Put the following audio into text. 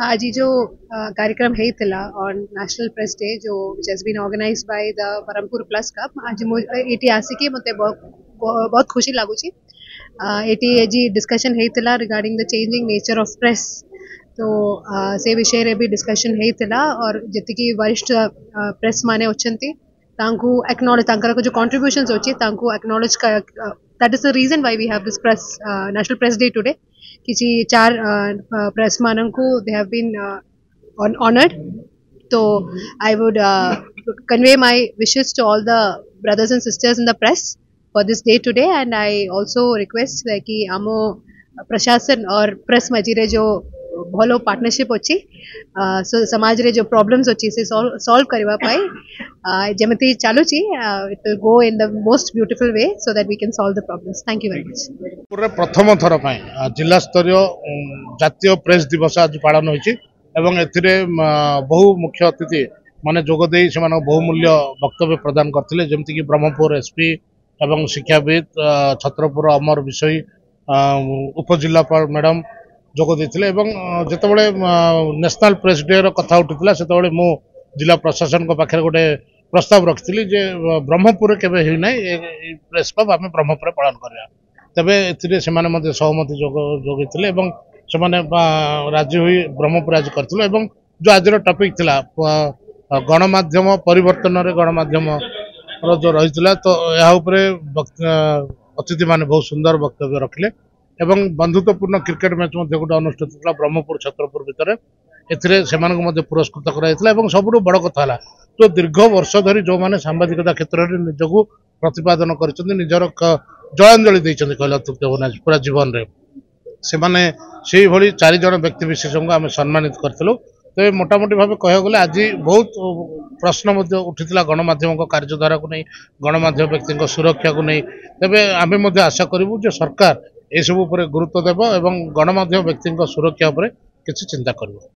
आज जो कार्यक्रम है ऑन नेशनल प्रेस डे जो which has been organized by the Berhampur press club आज एटी आसिकी मते बहुत खुशी लागुची एटी जी डिस्कशन है regarding the changing nature of press तो से विषय रे भी डिस्कशन है और जी वरिष्ठ प्रेस माने अच्छी तांकू एक्नॉलेज तांकर जो कंट्रीब्यूशंस अच्छी तांकू acknowledge that is the reason why we have this press national press day today किसी चार प्रेस मानन को दे हैव बीन honored तो I would convey my wishes to all the brothers and sisters in the press for this day today and I also request कि आमो प्रशासन और press मझीरे जो भलो पार्टनरशिप अच्छी सो समाज रे जो प्रॉब्लम्स अच्छी से सॉल्व करवा पाए जमती चालूची it will go in the most beautiful way so that we can solve the problems thank you very much प्रथम थर जिला स्तरीय जातीय प्रेस दिवस आज पालन होती बहु मुख्य अतिथि माने जोगदे से बहुमूल्य वक्तव्य प्रदान करते जमीक ब्रह्मपुर एसपी एवं शिक्षाविद छत्रपुर अमर विषय उपजिलापाल मैडम जोग देते जितेबाला नेशनल प्रेस डे रहा उठा से मु जिला प्रशासन पाखे गोटे प्रस्ताव रखी जे ब्रह्मपुर केवे होना प्रेस क्लब आम ब्रह्मपुर पालन करवा तेरे ए सहमति जोगते से राजी हुई ब्रह्मपुर आज करते जो आज टॉपिक थिला गणमाध्यम परिवर्तन गणमाध्यम जो रही तो यह अतिथि माने बहुत सुंदर वक्तव्य रखिले एवं बंधुत्वपूर्ण क्रिकेट मैच गोटे अनुष्ठित होता ब्रह्मपुर छत्रपुर भितर ए पुरस्कृत कर सब बड़ कथा जो दीर्घ वर्ष धरी जो मैंने सांबादिकता क्षेत्र में निजक प्रतिपादन कर निजर जलांजलि देते कहला पूरा जीवन में से भाई 4 जन व्यक्ति विशेष को आम सम्मानित करूँ तो मोटामोटी भाव कह गले आज बहुत प्रश्न उठी गणमाध्यम कार्यधारा को नहीं गणमाध्यम व्यक्ति सुरक्षा को नहीं तेरे आम आशा करूँ सरकार यह सब गुरुत्व देव और गणमाध्यम व्यक्ति सुरक्षा किसी चिंता कर